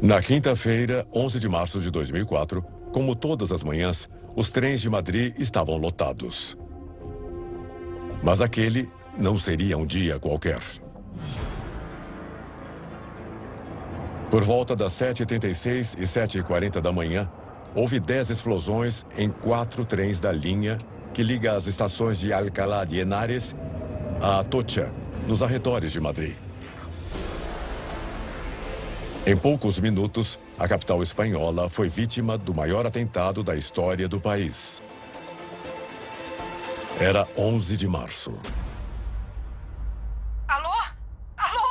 Na quinta-feira, 11 de março de 2004, como todas as manhãs, os trens de Madrid estavam lotados. Mas aquele não seria um dia qualquer. Por volta das 7h36 e 7h40 da manhã, houve 10 explosões em 4 trens da linha que liga as estações de Alcalá de Henares a Atocha, nos arredores de Madrid. Em poucos minutos, a capital espanhola foi vítima do maior atentado da história do país. Era 11 de março. Alô? Alô?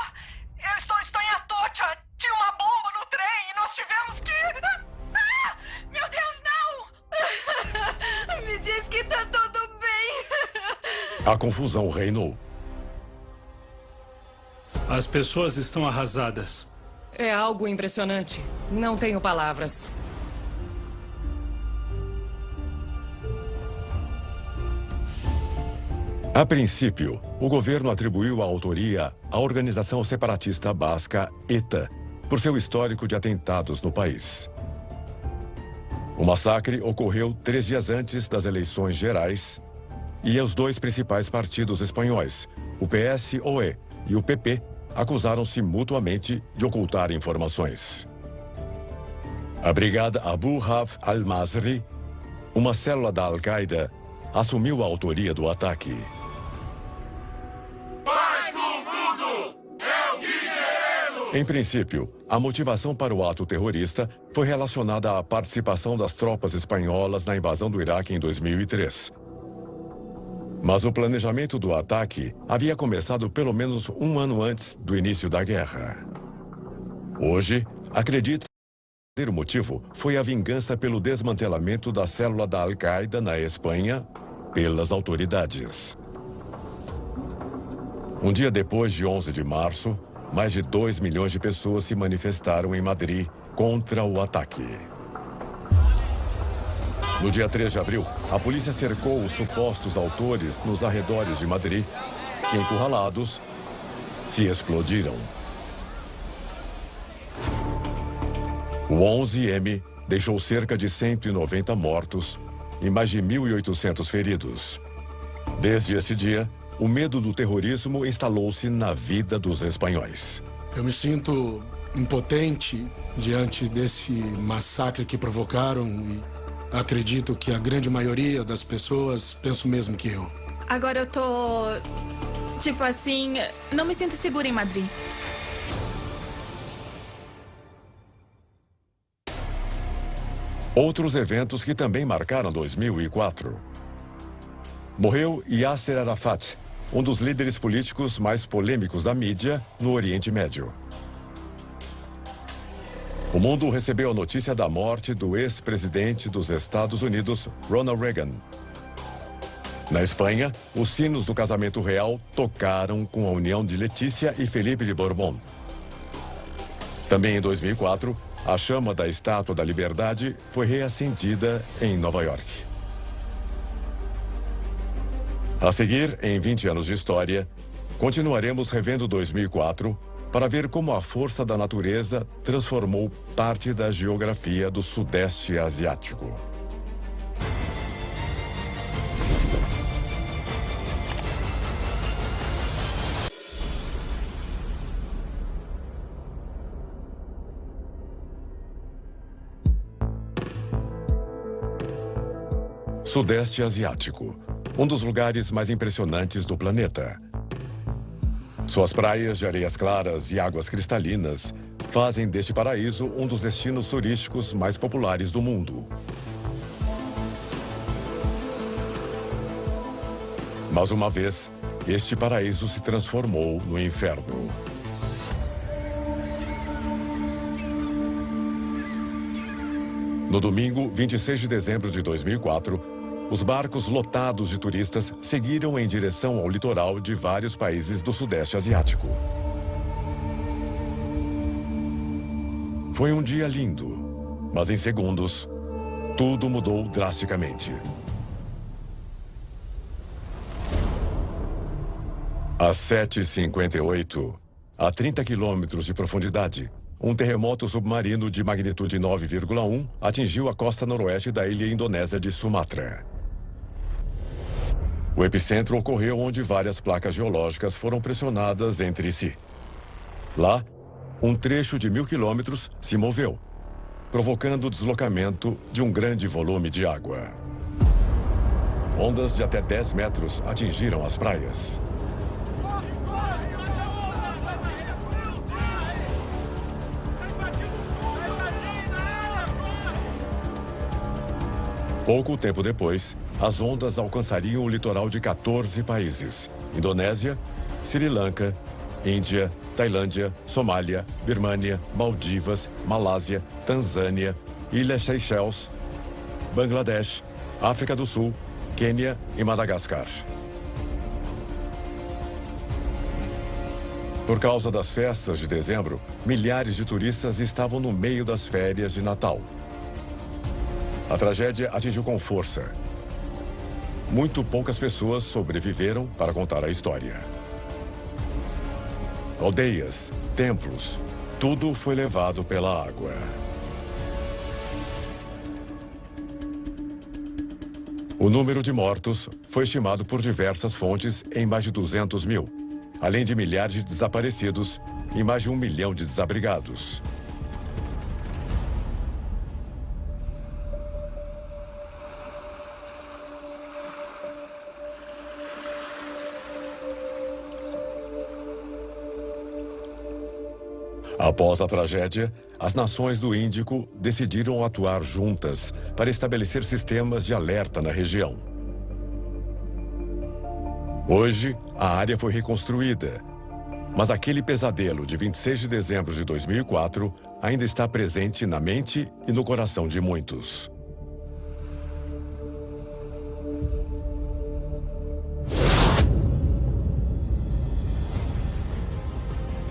Eu estou em Atocha. Tinha uma bomba no trem e nós tivemos que... Ah! Meu Deus, não! Me diz que tá tudo bem. A confusão reinou. As pessoas estão arrasadas. É algo impressionante. Não tenho palavras. A princípio, o governo atribuiu a autoria à organização separatista basca ETA, por seu histórico de atentados no país. O massacre ocorreu 3 dias antes das eleições gerais e os 2 principais partidos espanhóis, o PSOE e o PP, acusaram-se mutuamente de ocultar informações. A brigada Abu Haf al-Masri, uma célula da Al-Qaeda, assumiu a autoria do ataque. Paz no mundo! É o que queremos! Em princípio, a motivação para o ato terrorista foi relacionada à participação das tropas espanholas na invasão do Iraque em 2003. Mas o planejamento do ataque havia começado pelo menos um ano antes do início da guerra. Hoje, acredita que o verdadeiro motivo foi a vingança pelo desmantelamento da célula da Al-Qaeda na Espanha pelas autoridades. Um dia depois de 11 de março, mais de 2 milhões de pessoas se manifestaram em Madrid contra o ataque. No dia 3 de abril, a polícia cercou os supostos autores nos arredores de Madrid, que, encurralados, se explodiram. O 11M deixou cerca de 190 mortos e mais de 1.800 feridos. Desde esse dia, o medo do terrorismo instalou-se na vida dos espanhóis. Eu me sinto impotente diante desse massacre que provocaram e acredito que a grande maioria das pessoas pensa o mesmo que eu. Agora eu tô... tipo assim, não me sinto segura em Madrid. Outros eventos que também marcaram 2004. Morreu Yasser Arafat, um dos líderes políticos mais polêmicos da mídia no Oriente Médio. O mundo recebeu a notícia da morte do ex-presidente dos Estados Unidos, Ronald Reagan. Na Espanha, os sinos do casamento real tocaram com a união de Letícia e Felipe de Borbón. Também em 2004, a chama da Estátua da Liberdade foi reacendida em Nova York. A seguir, em 20 anos de história, continuaremos revendo 2004 para ver como a força da natureza transformou parte da geografia do Sudeste Asiático. Sudeste Asiático, um dos lugares mais impressionantes do planeta. Suas praias de areias claras e águas cristalinas fazem deste paraíso um dos destinos turísticos mais populares do mundo. Mas uma vez, este paraíso se transformou no inferno. No domingo, 26 de dezembro de 2004, os barcos lotados de turistas seguiram em direção ao litoral de vários países do Sudeste Asiático. Foi um dia lindo, mas em segundos, tudo mudou drasticamente. Às 7h58, a 30 quilômetros de profundidade, um terremoto submarino de magnitude 9,1 atingiu a costa noroeste da ilha indonésia de Sumatra. O epicentro ocorreu onde várias placas geológicas foram pressionadas entre si. Lá, um trecho de 1.000 quilômetros se moveu, provocando o deslocamento de um grande volume de água. Ondas de até 10 metros atingiram as praias. Pouco tempo depois, as ondas alcançariam o litoral de 14 países: Indonésia, Sri Lanka, Índia, Tailândia, Somália, Birmânia, Maldivas, Malásia, Tanzânia, Ilhas Seychelles, Bangladesh, África do Sul, Quênia e Madagascar. Por causa das festas de dezembro, milhares de turistas estavam no meio das férias de Natal. A tragédia atingiu com força. Muito poucas pessoas sobreviveram para contar a história. Aldeias, templos, tudo foi levado pela água. O número de mortos foi estimado por diversas fontes em mais de 200 mil, além de milhares de desaparecidos e mais de 1 milhão de desabrigados. Após a tragédia, as nações do Índico decidiram atuar juntas para estabelecer sistemas de alerta na região. Hoje, a área foi reconstruída, mas aquele pesadelo de 26 de dezembro de 2004 ainda está presente na mente e no coração de muitos.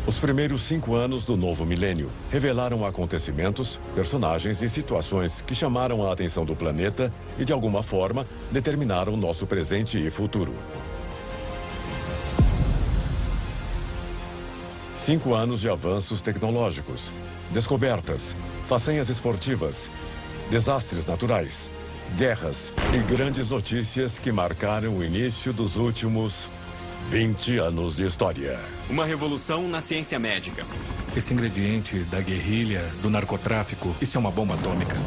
Os primeiros 5 anos do novo milênio revelaram acontecimentos, personagens e situações que chamaram a atenção do planeta e, de alguma forma, determinaram nosso presente e futuro. 5 anos de avanços tecnológicos, descobertas, façanhas esportivas, desastres naturais, guerras e grandes notícias que marcaram o início dos últimos 20 anos de história. Uma revolução na ciência médica. Esse ingrediente da guerrilha, do narcotráfico, isso é uma bomba atômica.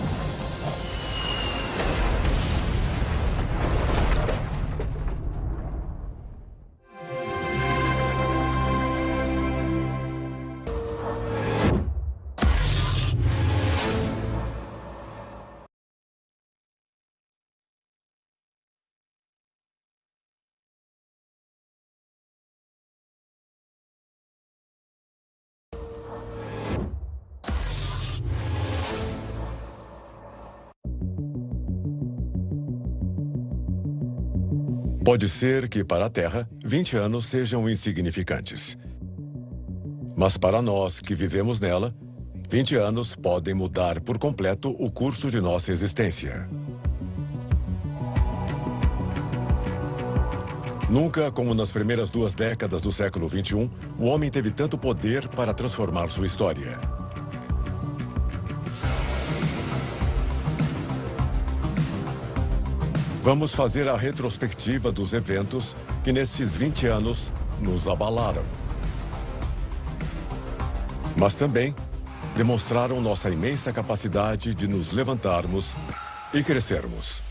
Pode ser que, para a Terra, 20 anos sejam insignificantes. Mas para nós que vivemos nela, 20 anos podem mudar por completo o curso de nossa existência. Nunca, como nas primeiras 2 décadas do século XXI, o homem teve tanto poder para transformar sua história. Vamos fazer a retrospectiva dos eventos que nesses 20 anos nos abalaram. Mas também demonstraram nossa imensa capacidade de nos levantarmos e crescermos.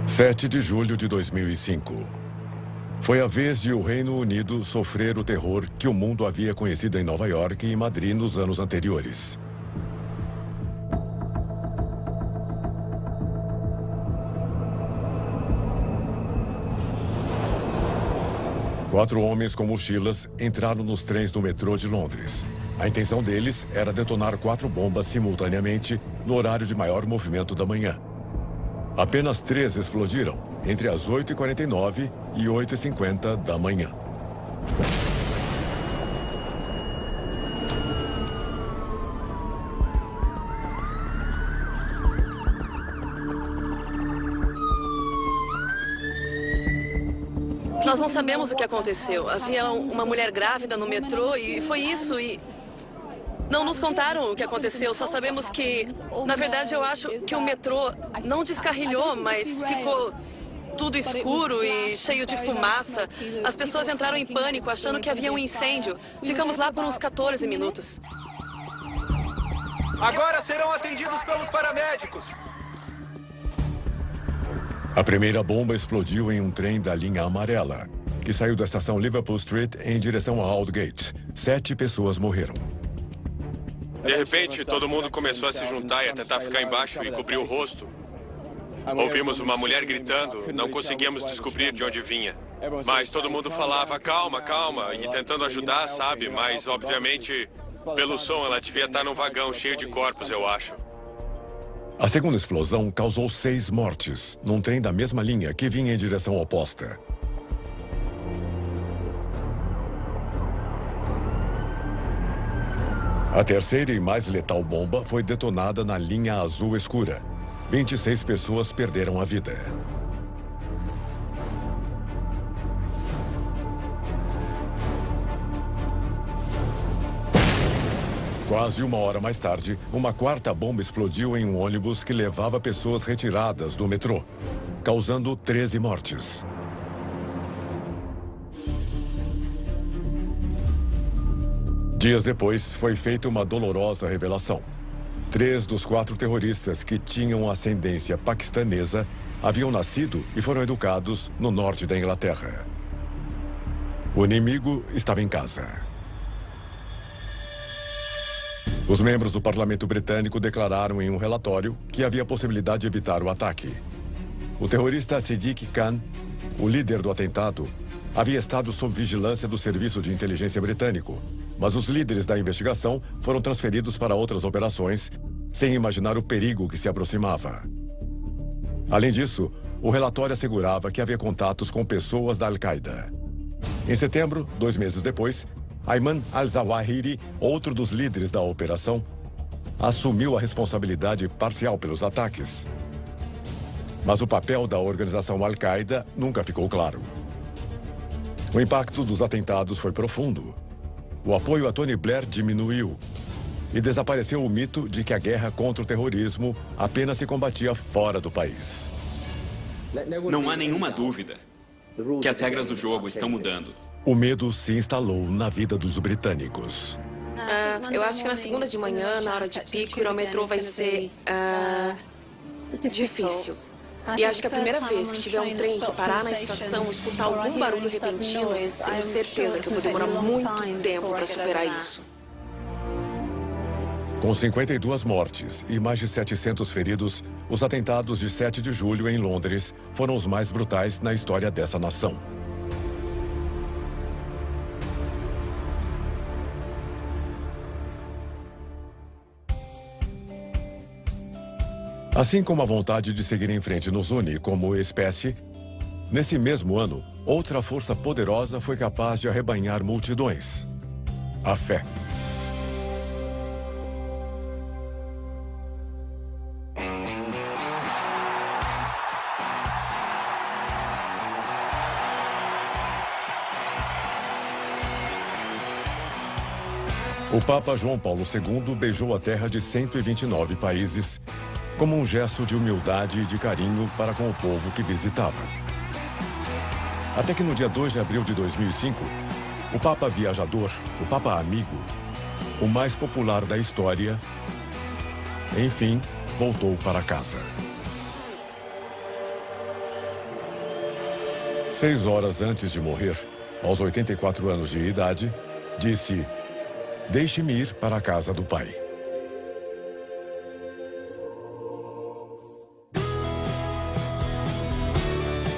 (7 de julho de 2005). Foi a vez de o Reino Unido sofrer o terror que o mundo havia conhecido em Nova York e Madrid nos anos anteriores. Quatro homens com mochilas entraram nos trens do metrô de Londres. A intenção deles era detonar 4 bombas simultaneamente no horário de maior movimento da manhã. Apenas 3 explodiram entre as 8h49 e 8h50 da manhã. Nós não sabemos o que aconteceu. Havia uma mulher grávida no metrô e foi isso. E não nos contaram o que aconteceu. Só sabemos que, na verdade, eu acho que o metrô não descarrilhou, mas ficou tudo escuro e cheio de fumaça. As pessoas entraram em pânico, achando que havia um incêndio. Ficamos lá por uns 14 minutos. Agora serão atendidos pelos paramédicos. A primeira bomba explodiu em um trem da linha amarela, que saiu da estação Liverpool Street em direção a Aldgate. 7 pessoas morreram. De repente, todo mundo começou a se juntar e a tentar ficar embaixo e cobrir o rosto. Ouvimos uma mulher gritando, não conseguíamos descobrir de onde vinha. Mas todo mundo falava, calma, calma, e tentando ajudar, sabe? Mas, obviamente, pelo som, ela devia estar num vagão cheio de corpos, eu acho. A segunda explosão causou 6 mortes, num trem da mesma linha que vinha em direção oposta. A terceira e mais letal bomba foi detonada na linha azul escura. 26 pessoas perderam a vida. Quase uma hora mais tarde, uma quarta bomba explodiu em um ônibus que levava pessoas retiradas do metrô, causando 13 mortes. Dias depois, foi feita uma dolorosa revelação. 3 dos 4 terroristas que tinham ascendência paquistanesa haviam nascido e foram educados no norte da Inglaterra. O inimigo estava em casa. Os membros do parlamento britânico declararam em um relatório que havia possibilidade de evitar o ataque. O terrorista Siddiq Khan, o líder do atentado, havia estado sob vigilância do Serviço de Inteligência britânico, mas os líderes da investigação foram transferidos para outras operações, sem imaginar o perigo que se aproximava. Além disso, o relatório assegurava que havia contatos com pessoas da Al-Qaeda. Em setembro, 2 meses depois, Ayman al-Zawahiri, outro dos líderes da operação, assumiu a responsabilidade parcial pelos ataques. Mas o papel da organização Al-Qaeda nunca ficou claro. O impacto dos atentados foi profundo. O apoio a Tony Blair diminuiu e desapareceu o mito de que a guerra contra o terrorismo apenas se combatia fora do país. Não há nenhuma dúvida que as regras do jogo estão mudando. O medo se instalou na vida dos britânicos. Eu acho que na segunda de manhã, na hora de pico, ir ao metrô vai ser difícil. E acho que a primeira vez que tiver um trem que parar na estação e escutar algum barulho repentino, tenho certeza que eu vou demorar muito tempo para superar isso. Com 52 mortes e mais de 700 feridos, os atentados de 7 de julho em Londres foram os mais brutais na história dessa nação. Assim como a vontade de seguir em frente nos une como espécie, nesse mesmo ano, outra força poderosa foi capaz de arrebanhar multidões: a fé. O Papa João Paulo II beijou a terra de 129 países como um gesto de humildade e de carinho para com o povo que visitava. Até que no dia 2 de abril de 2005, o Papa viajador, o Papa amigo, o mais popular da história, enfim, voltou para casa. 6 horas antes de morrer, aos 84 anos de idade, disse: "Deixe-me ir para a casa do Pai."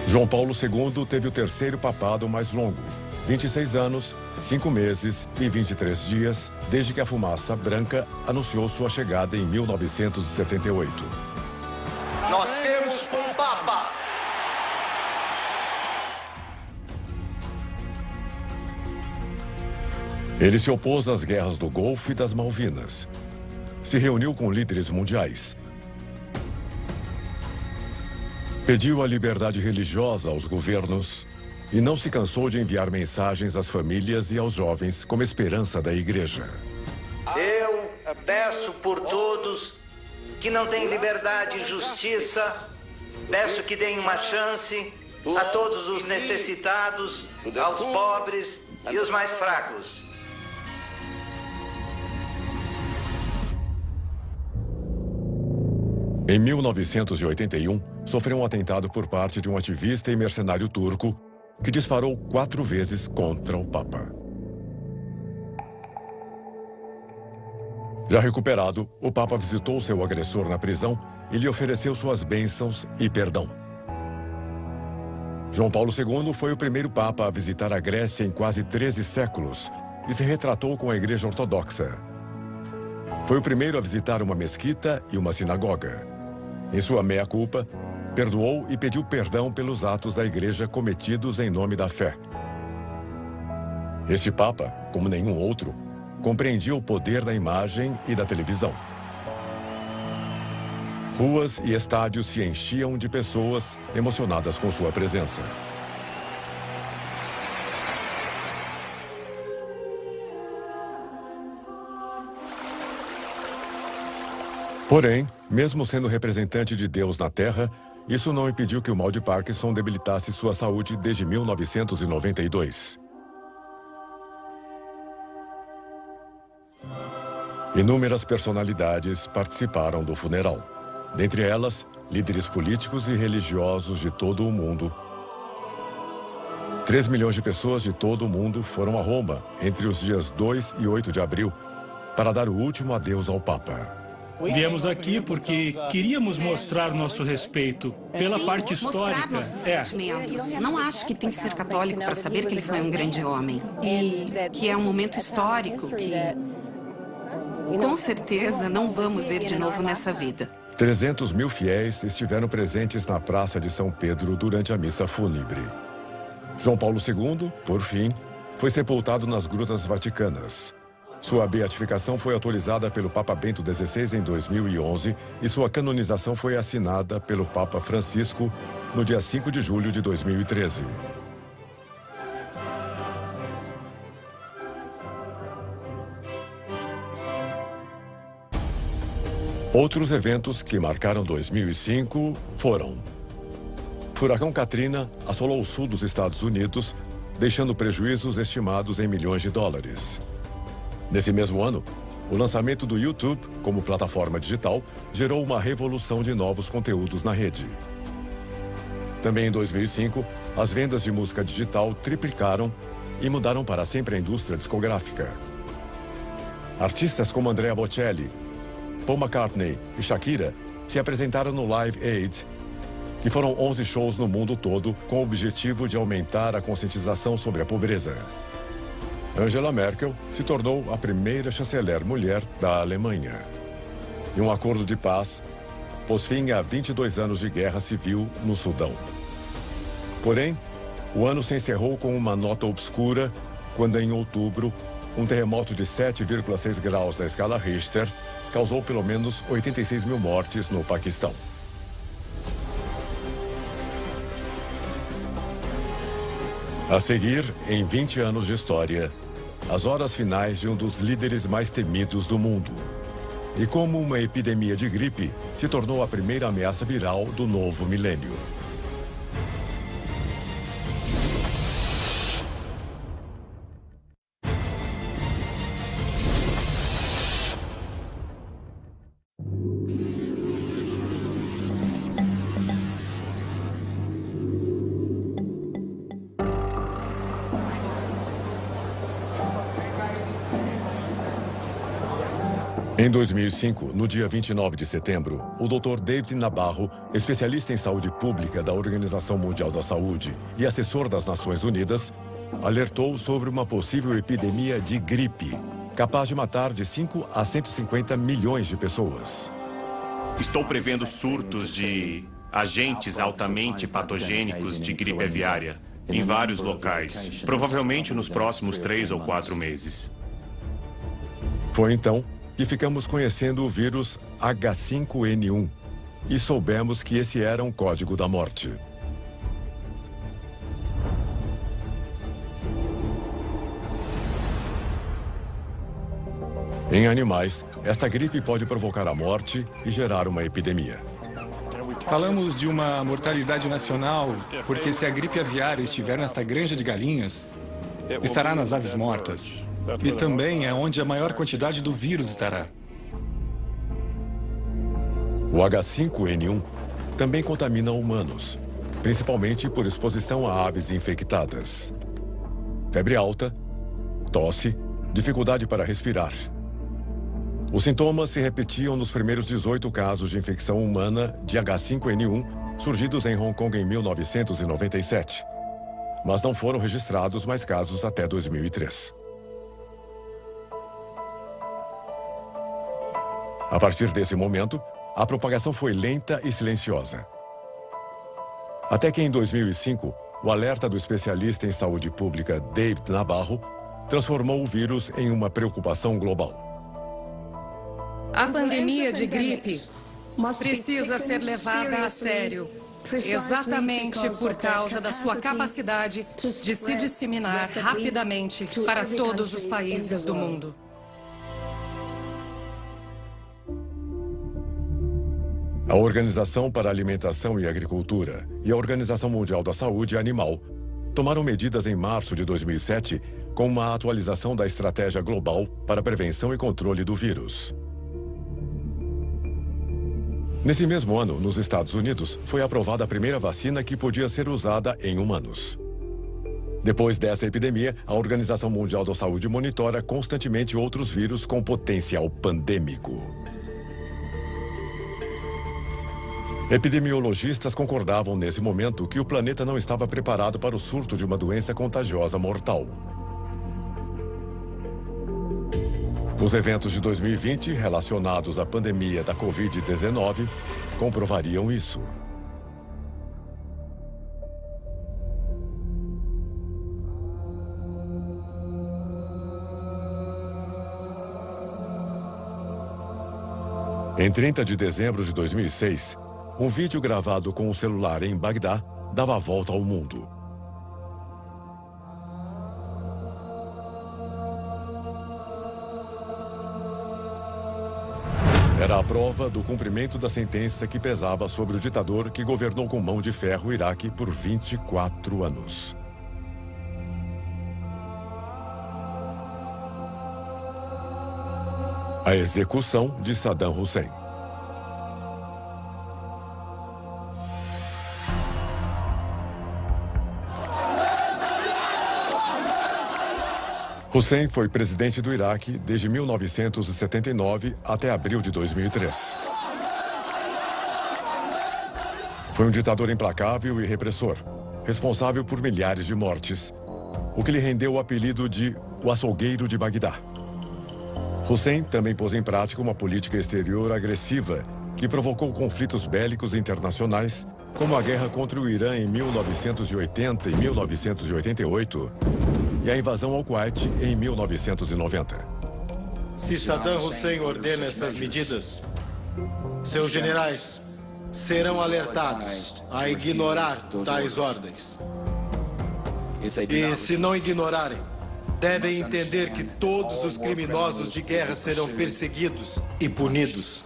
João Paulo II teve o terceiro papado mais longo, 26 anos, 5 meses e 23 dias desde que a fumaça branca anunciou sua chegada em 1978. Nós temos um Papa! Ele se opôs às guerras do Golfo e das Malvinas. Se reuniu com líderes mundiais. Pediu a liberdade religiosa aos governos e não se cansou de enviar mensagens às famílias e aos jovens como esperança da igreja. Eu peço por todos que não têm liberdade e justiça, peço que deem uma chance a todos os necessitados, aos pobres e os mais fracos. Em 1981, sofreu um atentado por parte de um ativista e mercenário turco que disparou 4 vezes contra o Papa. Já recuperado, o Papa visitou seu agressor na prisão e lhe ofereceu suas bênçãos e perdão. João Paulo II foi o primeiro Papa a visitar a Grécia em quase 13 séculos e se retratou com a Igreja Ortodoxa. Foi o primeiro a visitar uma mesquita e uma sinagoga. Em sua meia-culpa, perdoou e pediu perdão pelos atos da Igreja cometidos em nome da fé. Este Papa, como nenhum outro, compreendia o poder da imagem e da televisão. Ruas e estádios se enchiam de pessoas emocionadas com sua presença. Porém, mesmo sendo representante de Deus na Terra, isso não impediu que o mal de Parkinson debilitasse sua saúde desde 1992. Inúmeras personalidades participaram do funeral. Dentre elas, líderes políticos e religiosos de todo o mundo. 3 milhões de pessoas de todo o mundo foram a Roma entre os dias 2 e 8 de abril para dar o último adeus ao Papa. Viemos aqui porque queríamos mostrar nosso respeito pela parte histórica. Mostrar nossos sentimentos. Não acho que tem que ser católico para saber que ele foi um grande homem. E que é um momento histórico que, com certeza, não vamos ver de novo nessa vida. 300 mil fiéis estiveram presentes na Praça de São Pedro durante a missa fúnebre. João Paulo II, por fim, foi sepultado nas Grutas Vaticanas. Sua beatificação foi autorizada pelo Papa Bento XVI em 2011 e sua canonização foi assinada pelo Papa Francisco no dia 5 de julho de 2013. Outros eventos que marcaram 2005 foram: Furacão Katrina assolou o sul dos Estados Unidos, deixando prejuízos estimados em milhões de dólares. Nesse mesmo ano, o lançamento do YouTube como plataforma digital gerou uma revolução de novos conteúdos na rede. Também em 2005, as vendas de música digital triplicaram e mudaram para sempre a indústria discográfica. Artistas como Andrea Bocelli, Paul McCartney e Shakira se apresentaram no Live Aid, que foram 11 shows no mundo todo com o objetivo de aumentar a conscientização sobre a pobreza. Angela Merkel se tornou a primeira chanceler mulher da Alemanha. E um acordo de paz pôs fim a 22 anos de guerra civil no Sudão. Porém, o ano se encerrou com uma nota obscura quando, em outubro, um terremoto de 7,6 graus na escala Richter causou pelo menos 86 mil mortes no Paquistão. A seguir, em 20 anos de história, as horas finais de um dos líderes mais temidos do mundo. E como uma epidemia de gripe se tornou a primeira ameaça viral do novo milênio. Em 2005, no dia 29 de setembro, o Dr. David Nabarro, especialista em saúde pública da Organização Mundial da Saúde e assessor das Nações Unidas, alertou sobre uma possível epidemia de gripe, capaz de matar de 5 a 150 milhões de pessoas. Estou prevendo surtos de agentes altamente patogênicos de gripe aviária em vários locais, provavelmente nos próximos 3 ou 4 meses. Foi então que ficamos conhecendo o vírus H5N1 e soubemos que esse era um código da morte. Em animais, esta gripe pode provocar a morte e gerar uma epidemia. Falamos de uma mortalidade nacional, porque se a gripe aviária estiver nesta granja de galinhas, estará nas aves mortas. E também é onde a maior quantidade do vírus estará. O H5N1 também contamina humanos, principalmente por exposição a aves infectadas. Febre alta, tosse, dificuldade para respirar. Os sintomas se repetiam nos primeiros 18 casos de infecção humana de H5N1 surgidos em Hong Kong em 1997. Mas não foram registrados mais casos até 2003. A partir desse momento, a propagação foi lenta e silenciosa. Até que em 2005, o alerta do especialista em saúde pública David Nabarro transformou o vírus em uma preocupação global. A pandemia de gripe precisa ser levada a sério, exatamente por causa da sua capacidade de se disseminar rapidamente para todos os países do mundo. A Organização para a Alimentação e Agricultura e a Organização Mundial da Saúde Animal tomaram medidas em março de 2007 com uma atualização da Estratégia Global para a Prevenção e Controle do Vírus. Nesse mesmo ano, nos Estados Unidos, foi aprovada a primeira vacina que podia ser usada em humanos. Depois dessa epidemia, a Organização Mundial da Saúde monitora constantemente outros vírus com potencial pandêmico. Epidemiologistas concordavam nesse momento que o planeta não estava preparado para o surto de uma doença contagiosa mortal. Os eventos de 2020 relacionados à pandemia da Covid-19 comprovariam isso. Em 30 de dezembro de 2006, um vídeo gravado com um celular em Bagdá dava a volta ao mundo. Era a prova do cumprimento da sentença que pesava sobre o ditador que governou com mão de ferro o Iraque por 24 anos. A execução de Saddam Hussein. Hussein foi presidente do Iraque desde 1979 até abril de 2003. Foi um ditador implacável e repressor, responsável por milhares de mortes, o que lhe rendeu o apelido de o açougueiro de Bagdá. Hussein também pôs em prática uma política exterior agressiva que provocou conflitos bélicos internacionais, como a guerra contra o Irã em 1980 e 1988 e a invasão ao Kuwait em 1990. Se Saddam Hussein ordena essas medidas, seus generais serão alertados a ignorar tais ordens. E se não ignorarem, devem entender que todos os criminosos de guerra serão perseguidos e punidos.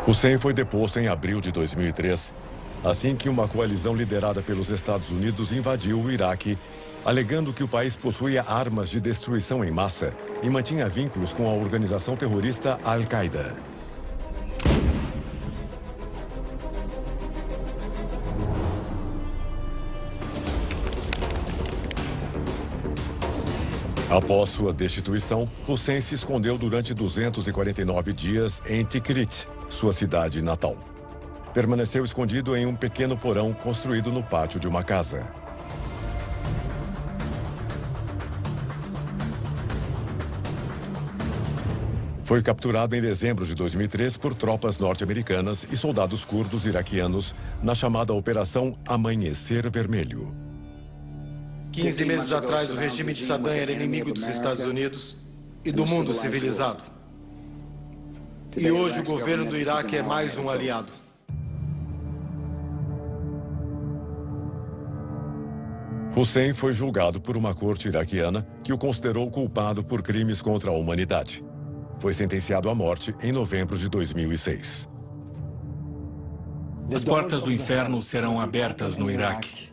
Hussein foi deposto em abril de 2003, assim que uma coalizão liderada pelos Estados Unidos invadiu o Iraque, alegando que o país possuía armas de destruição em massa e mantinha vínculos com a organização terrorista Al-Qaeda. Após sua destituição, Hussein se escondeu durante 249 dias em Tikrit, sua cidade natal. permaneceu escondido em um pequeno porão construído no pátio de uma casa. Foi capturado em dezembro de 2003 por tropas norte-americanas e soldados curdos iraquianos na chamada Operação Amanhecer Vermelho. 15 meses atrás, o regime de Saddam era inimigo dos Estados Unidos e do mundo civilizado. E hoje o governo do Iraque é mais um aliado. Hussein foi julgado por uma corte iraquiana que o considerou culpado por crimes contra a humanidade. Foi sentenciado à morte em novembro de 2006. As portas do inferno serão abertas no Iraque.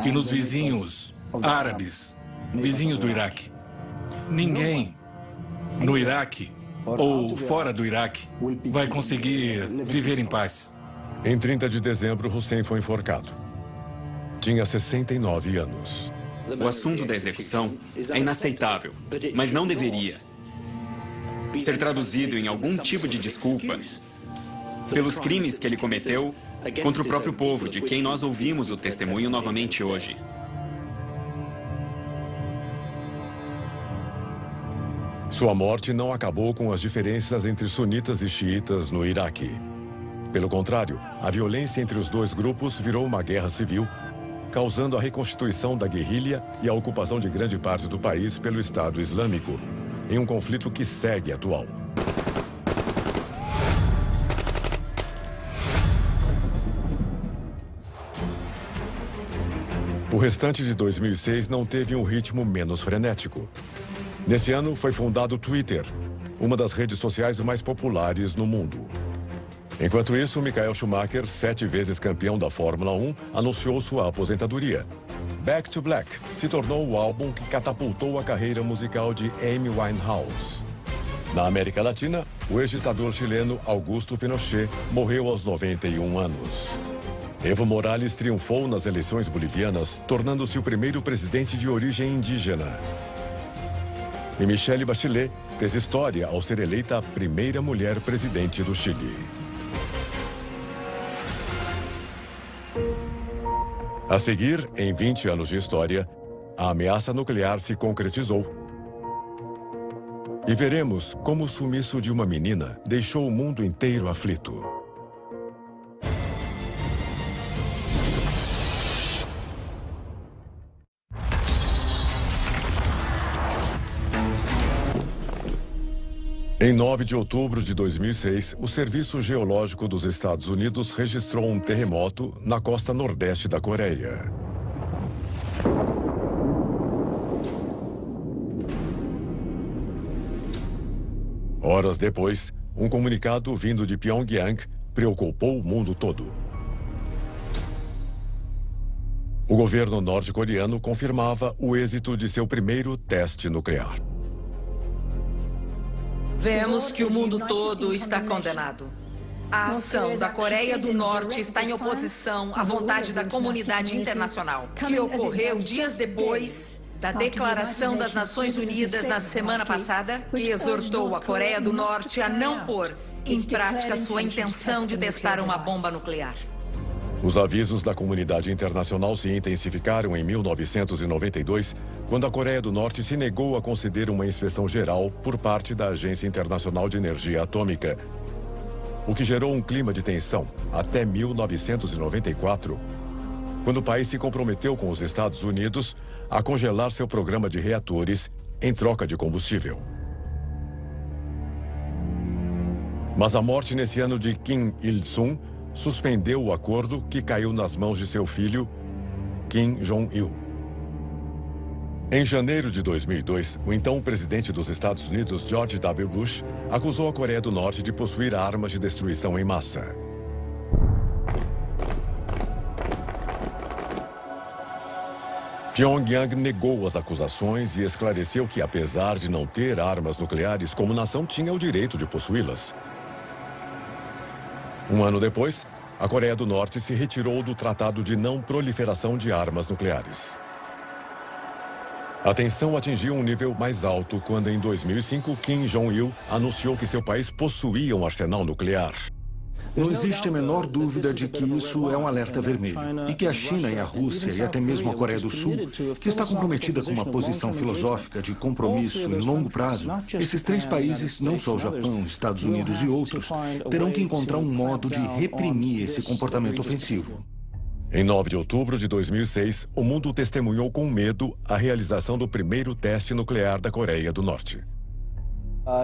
E nos vizinhos árabes, vizinhos do Iraque. Ninguém no Iraque ou fora do Iraque vai conseguir viver em paz. Em 30 de dezembro, Hussein foi enforcado. Tinha 69 anos. O assunto da execução é inaceitável, mas não deveria ser traduzido em algum tipo de desculpa pelos crimes que ele cometeu contra o próprio povo, de quem nós ouvimos o testemunho novamente hoje. Sua morte não acabou com as diferenças entre sunitas e xiitas no Iraque. Pelo contrário, a violência entre os dois grupos virou uma guerra civil, causando a reconstituição da guerrilha e a ocupação de grande parte do país pelo Estado Islâmico, em um conflito que segue atual. O restante de 2006 não teve um ritmo menos frenético. Nesse ano foi fundado o Twitter, uma das redes sociais mais populares no mundo. Enquanto isso, Michael Schumacher, 7 vezes campeão da Fórmula 1, anunciou sua aposentadoria. Back to Black se tornou o álbum que catapultou a carreira musical de Amy Winehouse. Na América Latina, o ex-ditador chileno Augusto Pinochet morreu aos 91 anos. Evo Morales triunfou nas eleições bolivianas, tornando-se o primeiro presidente de origem indígena. E Michelle Bachelet fez história ao ser eleita a primeira mulher presidente do Chile. A seguir, em 20 anos de história, a ameaça nuclear se concretizou. E veremos como o sumiço de uma menina deixou o mundo inteiro aflito. Em 9 de outubro de 2006, o Serviço Geológico dos Estados Unidos registrou um terremoto na costa nordeste da Coreia. Horas depois, um comunicado vindo de Pyongyang preocupou o mundo todo. O governo norte-coreano confirmava o êxito de seu primeiro teste nuclear. Vemos que o mundo todo está condenado. A ação da Coreia do Norte está em oposição à vontade da comunidade internacional, que ocorreu dias depois da Declaração das Nações Unidas na semana passada, que exortou a Coreia do Norte a não pôr em prática sua intenção de testar uma bomba nuclear. Os avisos da comunidade internacional se intensificaram em 1992, quando a Coreia do Norte se negou a conceder uma inspeção geral por parte da Agência Internacional de Energia Atômica, o que gerou um clima de tensão até 1994, quando o país se comprometeu com os Estados Unidos a congelar seu programa de reatores em troca de combustível. Mas a morte nesse ano de Kim Il-sung suspendeu o acordo, que caiu nas mãos de seu filho, Kim Jong-il. Em janeiro de 2002, o então presidente dos Estados Unidos, George W. Bush, acusou a Coreia do Norte de possuir armas de destruição em massa. Pyongyang negou as acusações e esclareceu que, apesar de não ter armas nucleares, como nação tinha o direito de possuí-las. Um ano depois, a Coreia do Norte se retirou do Tratado de Não Proliferação de Armas Nucleares. A tensão atingiu um nível mais alto quando, em 2005, Kim Jong-il anunciou que seu país possuía um arsenal nuclear. Não existe a menor dúvida de que isso é um alerta vermelho e que a China e a Rússia e até mesmo a Coreia do Sul, que está comprometida com uma posição filosófica de compromisso em longo prazo, esses três países, não só o Japão, Estados Unidos e outros, terão que encontrar um modo de reprimir esse comportamento ofensivo. Em 9 de outubro de 2006, o mundo testemunhou com medo a realização do primeiro teste nuclear da Coreia do Norte.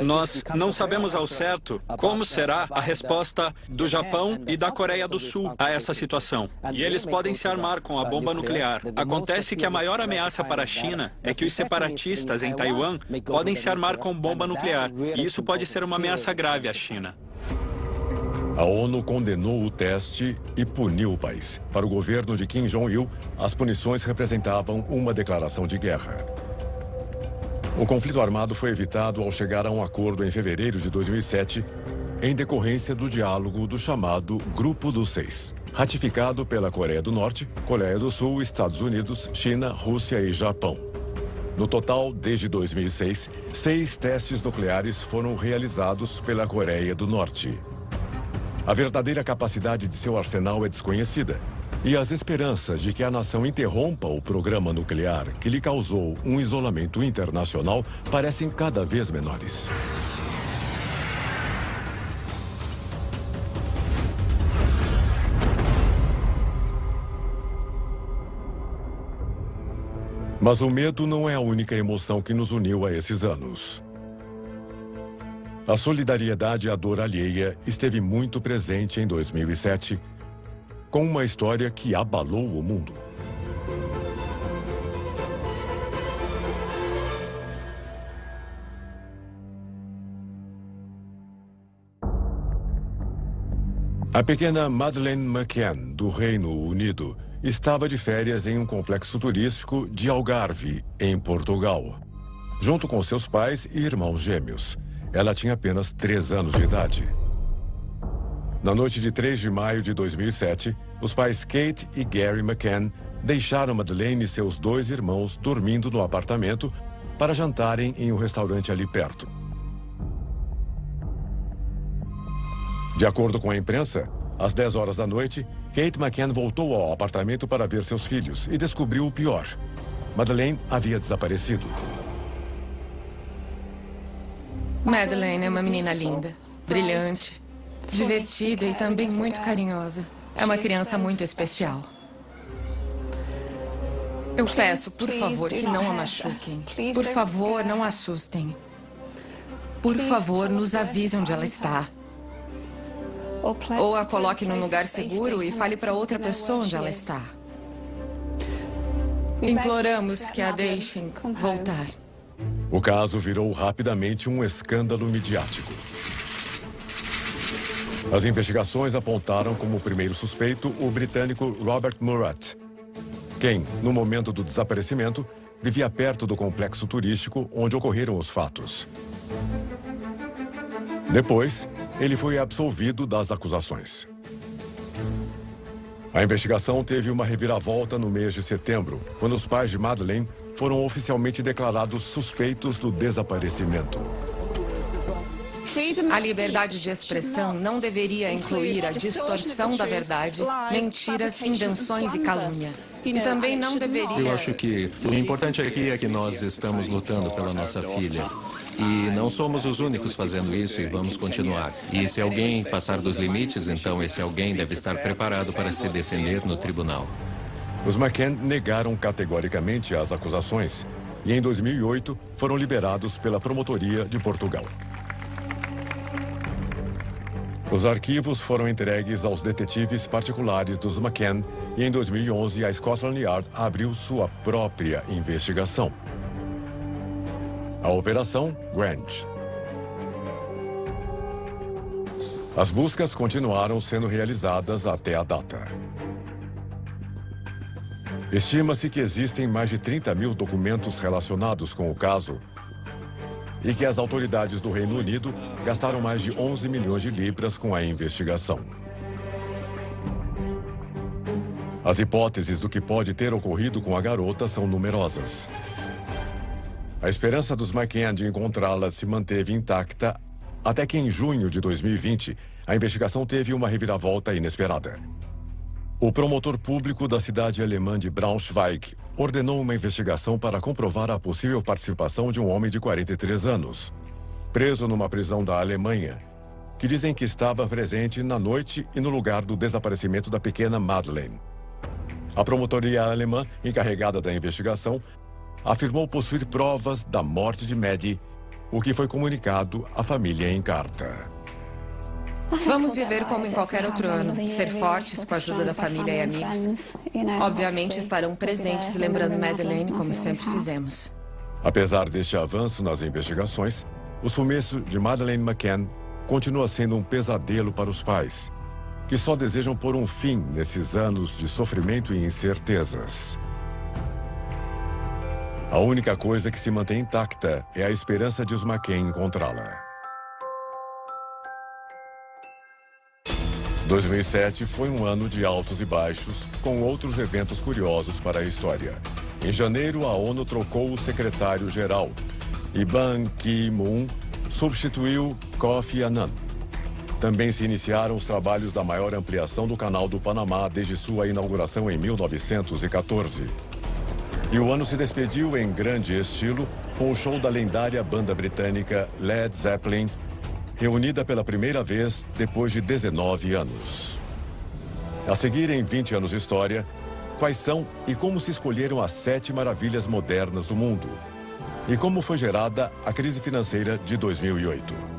Nós não sabemos ao certo como será a resposta do Japão e da Coreia do Sul a essa situação. E eles podem se armar com a bomba nuclear. Acontece que a maior ameaça para a China é que os separatistas em Taiwan podem se armar com bomba nuclear. E isso pode ser uma ameaça grave à China. A ONU condenou o teste e puniu o país. Para o governo de Kim Jong-il, as punições representavam uma declaração de guerra. O conflito armado foi evitado ao chegar a um acordo em fevereiro de 2007, em decorrência do diálogo do chamado Grupo dos Seis, ratificado pela Coreia do Norte, Coreia do Sul, Estados Unidos, China, Rússia e Japão. No total, desde 2006, 6 testes nucleares foram realizados pela Coreia do Norte. A verdadeira capacidade de seu arsenal é desconhecida. E as esperanças de que a nação interrompa o programa nuclear que lhe causou um isolamento internacional parecem cada vez menores. Mas o medo não é a única emoção que nos uniu a esses anos. A solidariedade à dor alheia esteve muito presente em 2007, com uma história que abalou o mundo. A pequena Madeleine McCann, do Reino Unido, estava de férias em um complexo turístico de Algarve, em Portugal, junto com seus pais e irmãos gêmeos. Ela tinha apenas 3 anos de idade. Na noite de 3 de maio de 2007, os pais Kate e Gary McCann deixaram Madeleine e seus 2 irmãos dormindo no apartamento para jantarem em um restaurante ali perto. De acordo com a imprensa, às 10 horas da noite, Kate McCann voltou ao apartamento para ver seus filhos e descobriu o pior. Madeleine havia desaparecido. Madeleine é uma menina linda, brilhante, divertida e também muito carinhosa. É uma criança muito especial. Eu peço, por favor, que não a machuquem. Por favor, não a assustem. Por favor, nos avise onde ela está. Ou a coloque num lugar seguro e fale para outra pessoa onde ela está. Imploramos que a deixem voltar. O caso virou rapidamente um escândalo midiático. As investigações apontaram como primeiro suspeito o britânico Robert Murat, quem, no momento do desaparecimento, vivia perto do complexo turístico onde ocorreram os fatos. Depois, ele foi absolvido das acusações. A investigação teve uma reviravolta no mês de setembro, quando os pais de Madeleine foram oficialmente declarados suspeitos do desaparecimento. A liberdade de expressão não deveria incluir a distorção da verdade, mentiras, invenções e calúnia. E também não deveria... Eu acho que o importante aqui é que nós estamos lutando pela nossa filha. E não somos os únicos fazendo isso e vamos continuar. E se alguém passar dos limites, então esse alguém deve estar preparado para se defender no tribunal. Os McCann negaram categoricamente as acusações e, em 2008, foram liberados pela Promotoria de Portugal. Os arquivos foram entregues aos detetives particulares dos McCann e, em 2011, a Scotland Yard abriu sua própria investigação. A Operação Grant. As buscas continuaram sendo realizadas até a data. Estima-se que existem mais de 30 mil documentos relacionados com o caso e que as autoridades do Reino Unido gastaram mais de 11 milhões de libras com a investigação. As hipóteses do que pode ter ocorrido com a garota são numerosas. A esperança dos McCann de encontrá-la se manteve intacta Até que em junho de 2020, a investigação teve uma reviravolta inesperada. O promotor público da cidade alemã de Braunschweig ordenou uma investigação para comprovar a possível participação de um homem de 43 anos, preso numa prisão da Alemanha, que dizem que estava presente na noite e no lugar do desaparecimento da pequena Madeleine. A promotoria alemã, encarregada da investigação, afirmou possuir provas da morte de Maddie, o que foi comunicado à família em carta. Vamos viver como em qualquer outro ano, ser fortes com a ajuda da família e amigos. Obviamente estarão presentes lembrando Madeleine como sempre fizemos. Apesar deste avanço nas investigações, o sumiço de Madeleine McCann continua sendo um pesadelo para os pais, que só desejam pôr um fim nesses anos de sofrimento e incertezas. A única coisa que se mantém intacta é a esperança de os McCann encontrá-la. 2007 foi um ano de altos e baixos, com outros eventos curiosos para a história. Em janeiro, a ONU trocou o secretário-geral e Ban Ki-moon substituiu Kofi Annan. Também se iniciaram os trabalhos da maior ampliação do Canal do Panamá desde sua inauguração em 1914. E o ano se despediu em grande estilo com o show da lendária banda britânica Led Zeppelin, reunida pela primeira vez depois de 19 anos. A seguir, em 20 anos de história, quais são e como se escolheram as 7 maravilhas modernas do mundo? E como foi gerada a crise financeira de 2008?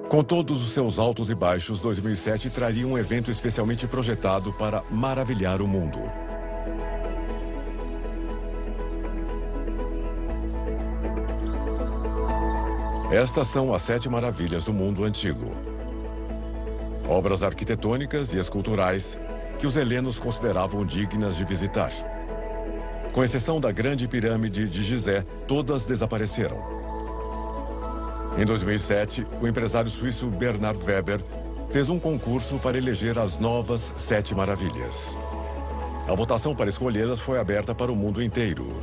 Com todos os seus altos e baixos, 2007 traria um evento especialmente projetado para maravilhar o mundo. Estas são as 7 maravilhas do mundo antigo. Obras arquitetônicas e esculturais que os helenos consideravam dignas de visitar. Com exceção da Grande Pirâmide de Gizé, todas desapareceram. Em 2007, o empresário suíço Bernard Weber fez um concurso para eleger as novas 7 maravilhas. A votação para escolhê-las foi aberta para o mundo inteiro.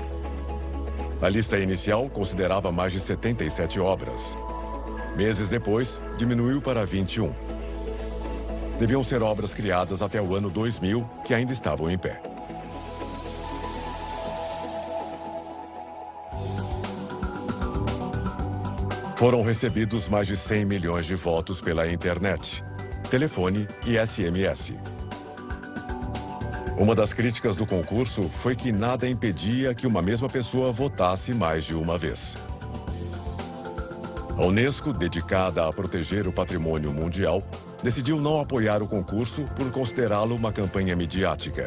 A lista inicial considerava mais de 77 obras. Meses depois, diminuiu para 21. Deviam ser obras criadas até o ano 2000, que ainda estavam em pé. Foram recebidos mais de 100 milhões de votos pela internet, telefone e SMS. Uma das críticas do concurso foi que nada impedia que uma mesma pessoa votasse mais de uma vez. A Unesco, dedicada a proteger o patrimônio mundial, decidiu não apoiar o concurso por considerá-lo uma campanha midiática.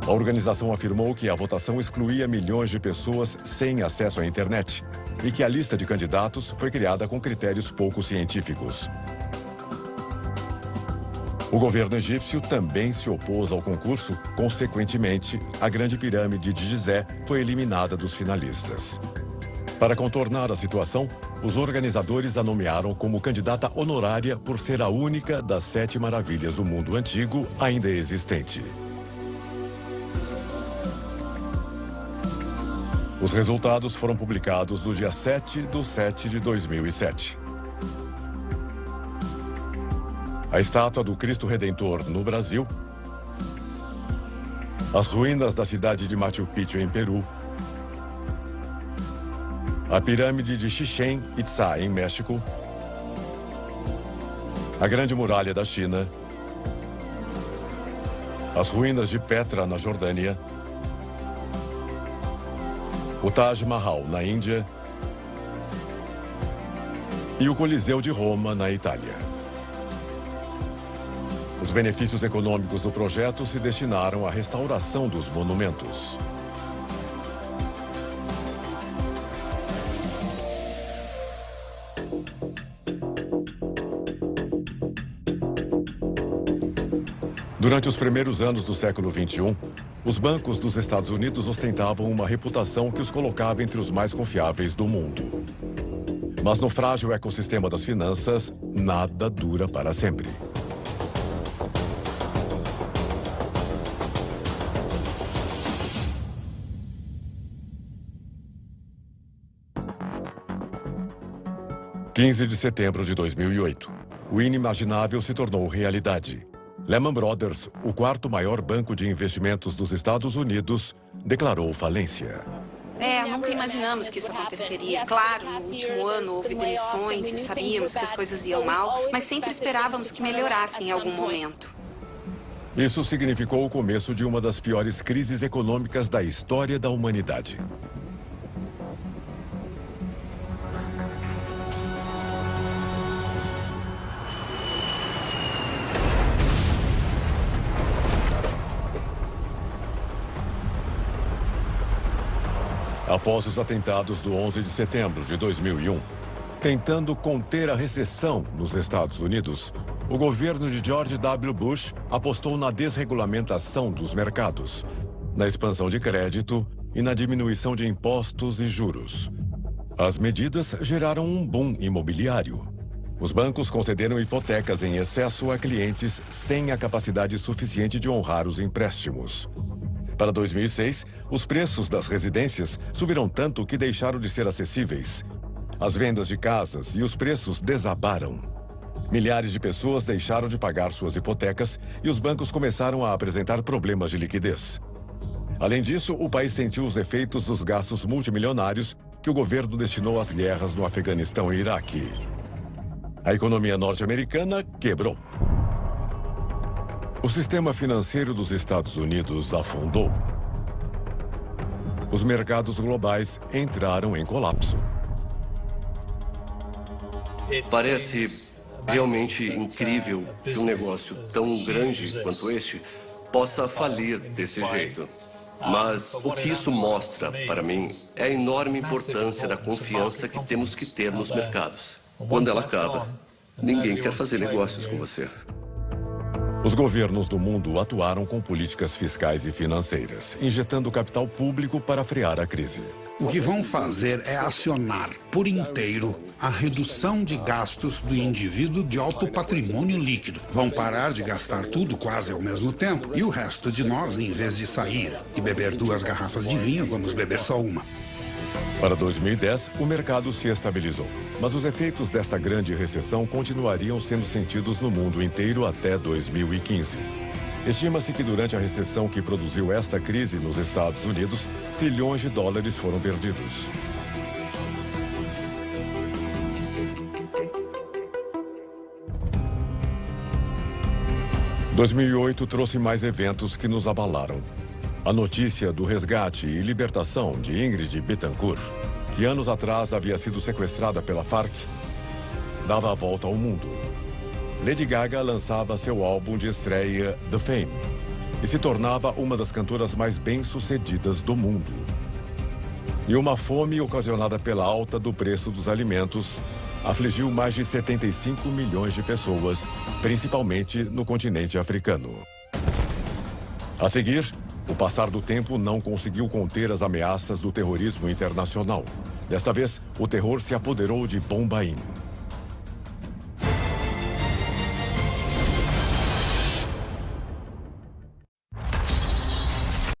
A organização afirmou que a votação excluía milhões de pessoas sem acesso à internet e que a lista de candidatos foi criada com critérios pouco científicos. O governo egípcio também se opôs ao concurso. Consequentemente, a Grande Pirâmide de Gizé foi eliminada dos finalistas. Para contornar a situação, os organizadores a nomearam como candidata honorária por ser a única das 7 maravilhas do mundo antigo ainda existente. Os resultados foram publicados no dia 7/7 de 2007. A estátua do Cristo Redentor no Brasil, as ruínas da cidade de Machu Picchu em Peru, a pirâmide de Chichén Itzá em México, a Grande Muralha da China, as ruínas de Petra na Jordânia, o Taj Mahal na Índia e o Coliseu de Roma na Itália. Os benefícios econômicos do projeto se destinaram à restauração dos monumentos. Durante os primeiros anos do século XXI, os bancos dos Estados Unidos ostentavam uma reputação que os colocava entre os mais confiáveis do mundo. Mas no frágil ecossistema das finanças, nada dura para sempre. 15 de setembro de 2008. O inimaginável se tornou realidade. Lehman Brothers, o quarto maior banco de investimentos dos Estados Unidos, declarou falência. Nunca imaginamos que isso aconteceria. Claro, no último ano houve demissões e sabíamos que as coisas iam mal, mas sempre esperávamos que melhorassem em algum momento. Isso significou o começo de uma das piores crises econômicas da história da humanidade. Após os atentados do 11 de setembro de 2001, tentando conter a recessão nos Estados Unidos, o governo de George W. Bush apostou na desregulamentação dos mercados, na expansão de crédito e na diminuição de impostos e juros. As medidas geraram um boom imobiliário. Os bancos concederam hipotecas em excesso a clientes sem a capacidade suficiente de honrar os empréstimos. Para 2006, os preços das residências subiram tanto que deixaram de ser acessíveis. As vendas de casas e os preços desabaram. Milhares de pessoas deixaram de pagar suas hipotecas e os bancos começaram a apresentar problemas de liquidez. Além disso, o país sentiu os efeitos dos gastos multimilionários que o governo destinou às guerras no Afeganistão e Iraque. A economia norte-americana quebrou. O sistema financeiro dos Estados Unidos afundou. Os mercados globais entraram em colapso. Parece realmente incrível que um negócio tão grande quanto este possa falir desse jeito. Mas o que isso mostra para mim é a enorme importância da confiança que temos que ter nos mercados. Quando ela acaba, ninguém quer fazer negócios com você. Os governos do mundo atuaram com políticas fiscais e financeiras, injetando capital público para frear a crise. O que vão fazer é acionar por inteiro a redução de gastos do indivíduo de alto patrimônio líquido. Vão parar de gastar tudo quase ao mesmo tempo e o resto de nós, em vez de sair e beber 2 garrafas de vinho, vamos beber só uma. Para 2010, o mercado se estabilizou, mas os efeitos desta grande recessão continuariam sendo sentidos no mundo inteiro até 2015. Estima-se que durante a recessão que produziu esta crise nos Estados Unidos, trilhões de dólares foram perdidos. Em 2008 trouxe mais eventos que nos abalaram. A notícia do resgate e libertação de Ingrid Betancourt, que anos atrás havia sido sequestrada pela Farc, dava a volta ao mundo. Lady Gaga lançava seu álbum de estreia, The Fame, e se tornava uma das cantoras mais bem-sucedidas do mundo. E uma fome ocasionada pela alta do preço dos alimentos afligiu mais de 75 milhões de pessoas, principalmente no continente africano. A seguir, o passar do tempo não conseguiu conter as ameaças do terrorismo internacional. Desta vez, o terror se apoderou de Bombaim.